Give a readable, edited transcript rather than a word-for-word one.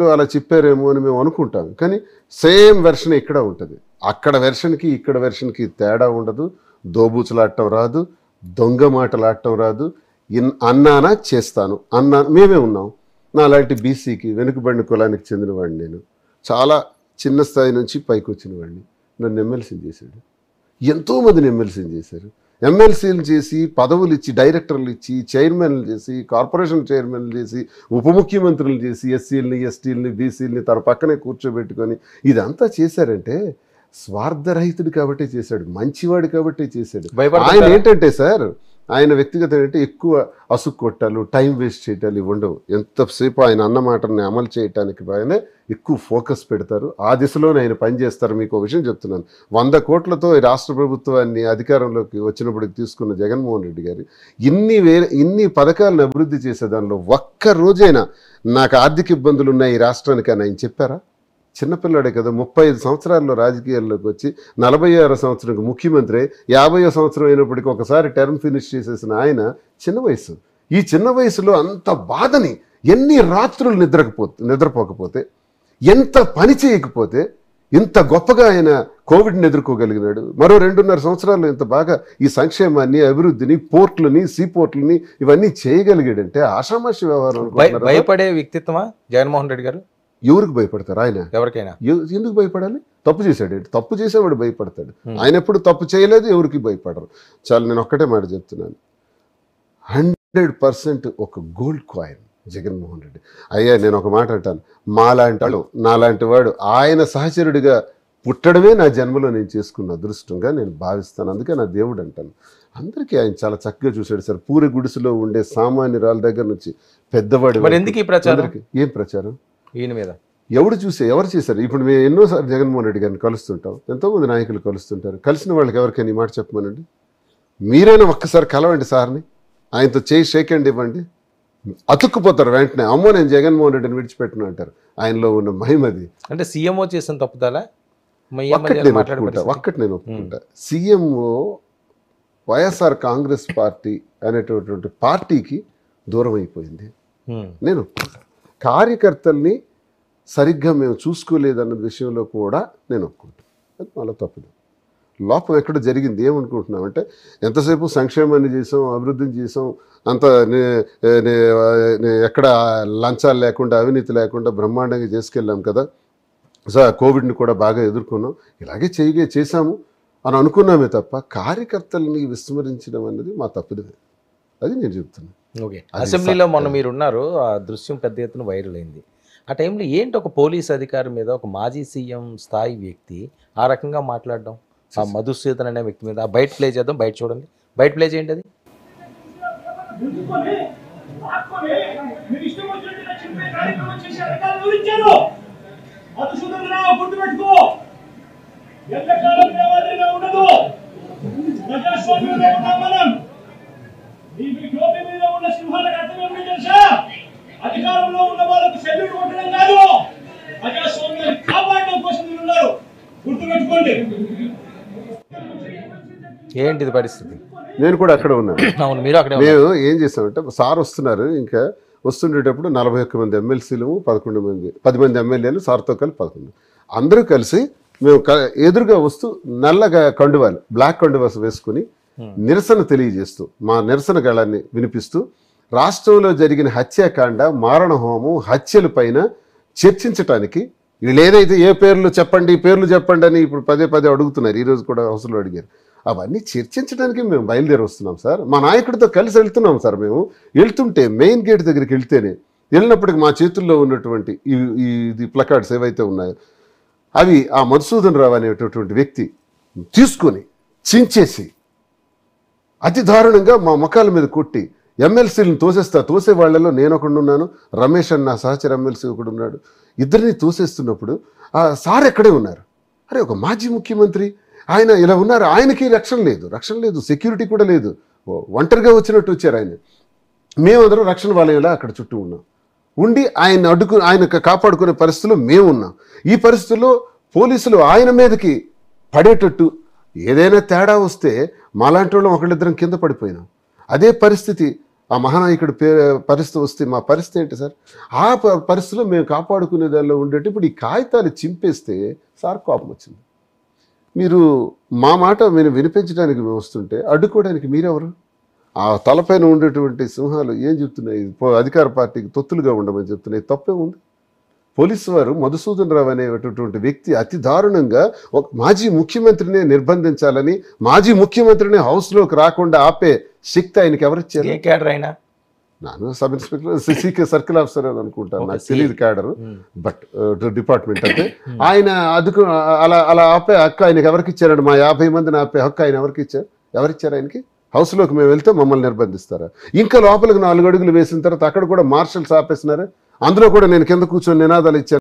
అలా చెప్పారేమో అని మేము అనుకుంటాం. కానీ సేమ్ వెర్షన్ ఇక్కడ ఉంటుంది. అక్కడ వెర్షన్కి ఇక్కడ వెర్షన్కి తేడా ఉండదు. దోబూచులాడటం రాదు, దొంగ మాటలాడటం రాదు. అన్నానా చేస్తాను అన్నా మేమే ఉన్నాం. నాలాంటి బీసీకి వెనుకబడిన కులానికి చెందినవాడిని. నేను చాలా చిన్న స్థాయి నుంచి పైకి వచ్చిన వాడిని. నన్ను ఎమ్మెల్సీని చేశాడు. ఎంతోమందిని ఎమ్మెల్సీని చేశారు. ఎమ్మెల్సీలు చేసి పదవులు ఇచ్చి డైరెక్టర్లు ఇచ్చి చైర్మన్లు చేసి కార్పొరేషన్ చైర్మన్లు చేసి ఉప ముఖ్యమంత్రులు చేసి ఎస్సీలని ఎస్టీలని బీసీలని తన పక్కనే కూర్చోబెట్టుకొని ఇదంతా చేశారంటే స్వార్థరహితుడు కాబట్టే చేశాడు, మంచివాడు కాబట్టే చేశాడు. ఆయన ఏంటంటే సార్, ఆయన వ్యక్తిగతం అంటే ఎక్కువ అసుకు కొట్టాలు, టైం వేస్ట్ చేయటాలు ఇవి ఉండవు. ఎంతసేపు ఆయన అన్న మాటని అమలు చేయటానికి ఆయన ఎక్కువ ఫోకస్ పెడతారు. ఆ దిశలోనే ఆయన పనిచేస్తారు. మీకు విషయం చెప్తున్నాను, 100 కోట్లతో ఈ రాష్ట్ర ప్రభుత్వాన్ని అధికారంలోకి వచ్చినప్పటికి తీసుకున్న జగన్మోహన్ రెడ్డి గారు ఇన్ని పథకాలను అభివృద్ధి చేసే దానిలో ఒక్క రోజైనా నాకు ఆర్థిక ఇబ్బందులు ఉన్నాయి ఈ రాష్ట్రానికి అని ఆయన చెప్పారా? చిన్నపిల్లాడే కదా, 35 సంవత్సరాల్లో రాజకీయాల్లోకి వచ్చి 46వ సంవత్సరంకి ముఖ్యమంత్రి, 50వ సంవత్సరం అయినప్పటికీ ఒకసారి టర్మ్ ఫినిష్ చేసేసిన ఆయన చిన్న వయసు. ఈ చిన్న వయసులో అంత బాధని ఎన్ని రాత్రులు నిద్రపోకపోతే, ఎంత పని చేయకపోతే ఇంత గొప్పగా ఆయన కోవిడ్ని ఎదుర్కోగలిగినాడు. మరో 2.5 సంవత్సరాల్లో ఇంత బాగా ఈ సంక్షేమాన్ని, అభివృద్ధిని, పోర్ట్లని, సీపోర్ట్లని ఇవన్నీ చేయగలిగాడంటే ఆషామాషి వ్యవహారం. భయపడే వ్యక్తిత్వమా జగన్మోహన్ రెడ్డి గారు? ఎవరికి భయపడతారు? ఆయన ఎవరికైనా ఎందుకు భయపడాలి? తప్పు చేశాడు, తప్పు చేసేవాడు భయపడతాడు. ఆయన ఎప్పుడు తప్పు చేయలేదు, ఎవరికి భయపడరు. చాలా నేను ఒక్కటే మాట చెప్తున్నాను, 100% ఒక గోల్డ్ కాయిన్ జగన్మోహన్ రెడ్డి. అయ్యా నేను ఒక మాట అంటాను, నాలాంటి వాడు ఆయన సహచరుడిగా పుట్టడమే నా జన్మలో నేను చేసుకున్న అదృష్టంగా నేను భావిస్తాను. అందుకే నా దేవుడు అంటాను. అందరికీ ఆయన చాలా చక్కగా చూశాడు సార్. పూరి గుడిసెలో ఉండే సామాన్యురాల దగ్గర నుంచి పెద్దవాడు. ఎందుకు ఈ ప్రచారం? ఏం ప్రచారం? ఈయన మీద ఎవరు చేశారు? ఇప్పుడు మేము ఎన్నోసార్లు జగన్మోహన్ రెడ్డి గారిని కలుస్తుంటాం, ఎంతోమంది నాయకులు కలుస్తుంటారు. కలిసిన వాళ్ళకి ఎవరికైనా ఈ మాట చెప్పమనండి. మీరైనా ఒక్కసారి కలవండి సార్ని, ఆయనతో షేక్ హ్యాండ్ ఇవ్వండి. అతుక్కుపోతారు వెంటనే. అమ్మో నేను జగన్మోహన్ రెడ్డిని విడిచిపెట్టిన అంటారు. ఆయనలో ఉన్న మహిమది. అంటే సీఎంఓ చేసిన తప్పుదలా? ఒక్కటి నేను ఒప్పుకుంటా. సీఎంఓ వైఎస్ఆర్ కాంగ్రెస్ పార్టీ అనేటటువంటి పార్టీకి దూరం అయిపోయింది. నేను కార్యకర్తల్ని సరిగ్గా మేము చూసుకోలేదన్న విషయంలో కూడా నేను ఒప్పుకుంటాను. అది మళ్ళీ తప్పదు. లోపం ఎక్కడ జరిగింది ఏమనుకుంటున్నామంటే, ఎంతసేపు సంక్షేమాన్ని చేసాం, అభివృద్ధిని చేసాం, అంత ఎక్కడ లంచాలు లేకుండా అవినీతి లేకుండా బ్రహ్మాండంగా చేసుకెళ్ళాం కదా సార్. కోవిడ్ని కూడా బాగా ఎదుర్కొన్నాం, ఇలాగే చేసాము అని అనుకున్నామే తప్ప కార్యకర్తల్ని విస్మరించడం అనేది మా తప్పుదే. అది నేను చెప్తున్నాను. ఓకే, అసెంబ్లీలో మొన్న మీరు ఉన్నారు, ఆ దృశ్యం పెద్ద ఎత్తున వైరల్ అయింది. ఆ టైంలో ఏంటి ఒక పోలీస్ అధికారి మీద ఒక మాజీ సీఎం స్థాయి వ్యక్తి ఆ రకంగా మాట్లాడడం, ఆ మధుసూదన్ అనే వ్యక్తి మీద? బయట ప్లే చేద్దాం, బయట చూడండి, బయట ప్లే చేయండి. అది అధికారంలో ఉన్న వాళ్ళకు సెల్యూట్ కొట్టడం కాదు, ప్రజాస్వామ్యాన్ని కాపాడడం కోసం మీరు ఉన్నారు, గుర్తుపెట్టుకోండి. ఏంటిది పరిస్థితి? నేను కూడా అక్కడ ఉన్నాను. అవును, మీరు అక్కడ. మేము ఏం చేస్తామంటే, సార్ వస్తున్నారు, ఇంకా వస్తుండేటప్పుడు 41 మంది ఎమ్మెల్సీలు, 10 మంది ఎమ్మెల్యేలు, సార్తో కలిపి 11 అందరూ కలిసి మేము ఎదురుగా వస్తూ నల్లగా కండువాలు, బ్లాక్ కండువాస్ వేసుకుని నిరసన తెలియజేస్తూ మా నిరసన గళాన్ని వినిపిస్తూ రాష్ట్రంలో జరిగిన హత్యాకాండ, మారణ హోమం, హత్యల పైన చర్చించటానికి వీళ్ళు ఏదైతే ఏ పేర్లు చెప్పండి అని ఇప్పుడు పదే అడుగుతున్నారు. ఈరోజు కూడా హౌస్లో అడిగారు. అవన్నీ చర్చించడానికి మేము బయలుదేరి వస్తున్నాం సార్. మా నాయకుడితో కలిసి వెళ్తున్నాం సార్. మేము వెళ్తుంటే మెయిన్ గేట్ దగ్గరికి వెళ్ళినప్పటికీ మా చేతుల్లో ఉన్నటువంటి ఈ ప్లకార్డ్స్ ఏవైతే ఉన్నాయో అవి ఆ మధుసూదన్ రావు అనేటటువంటి వ్యక్తి తీసుకొని చించేసి అతి దారుణంగా మా ముఖాల మీద కొట్టి ఎమ్మెల్సీలను తోసే వాళ్ళలో నేను ఒకడున్నాను, రమేష్ అన్న సహచర ఎమ్మెల్సీ ఒకడు ఉన్నాడు. ఇద్దరిని తోసేస్తున్నప్పుడు ఆ సార్ ఎక్కడే ఉన్నారు. అరే ఒక మాజీ ముఖ్యమంత్రి ఆయన ఇలా ఉన్నారు, ఆయనకి రక్షణ లేదు, సెక్యూరిటీ కూడా లేదు, ఒంటరిగా వచ్చినట్టు వచ్చారు ఆయన. మేమందరం రక్షణ వలయంలా అక్కడ చుట్టూ ఉన్నాం. ఉండి ఆయన కాపాడుకునే పరిస్థితుల్లో మేము ఉన్నాం. ఈ పరిస్థితుల్లో పోలీసులు ఆయన మీదకి పడేటట్టు ఏదైనా తేడా వస్తే మాలాంటి వాళ్ళం ఒకళ్ళిద్దరం కింద పడిపోయినాం. అదే పరిస్థితి ఆ మహానాయకుడి పరిస్థితి వస్తే మా పరిస్థితి ఏంటి సార్? ఆ పరిస్థితిలో మేము కాపాడుకునే దానిలో ఉండేటి ఇప్పుడు ఈ కాగితాలు చింపేస్తే సార్ కోపం వచ్చింది. మీరు మా మాట మీరు వినిపించడానికి మేము వస్తుంటే అడ్డుకోవడానికి మీరెవరు? ఆ తలపైన ఉండేటువంటి సింహాలు ఏం చెప్తున్నాయి? అధికార పార్టీకి తొత్తులుగా ఉండమని చెప్తున్నాయి. తప్పే ఉంది. పోలీసు వారు మధుసూదన్ రావు అనేటటువంటి వ్యక్తి అతి దారుణంగా ఒక మాజీ ముఖ్యమంత్రిని నిర్బంధించాలని, మాజీ ముఖ్యమంత్రిని హౌస్లోకి రాకుండా ఆపే శక్తి ఆయనకి ఎవరిచ్చారు? ఏ క్యాడర్ అయినా ನಾನು సబ్ ఇన్స్పెక్టర్ సిసికే సర్కిల్ ఆఫీసర్ అని అనుకుంటాను, నాకు తెలియదు క్యాడర్, బట్ డిపార్ట్మెంట్ అంటే ఆయన అదుకు అలా అలా ఆపే హక్కు ఆయనకి ఎవరికి ఇచ్చారండి? మా 50 మందిని ఆపే హక్కు ఆయన ఎవరికి ఇచ్చారు? ఎవరిచ్చారు ఆయనకి? హౌస్లోకి మేము వెళ్తే మమ్మల్ని నిర్బంధిస్తారా? ఇంకా లోపలికి 4 అడుగులు వేసిన తర్వాత అక్కడ కూడా మార్షల్స్ ఆపేసినారు. అందులో కూడా నేను కింద కూర్చొని నినాదాలు ఇచ్చాను.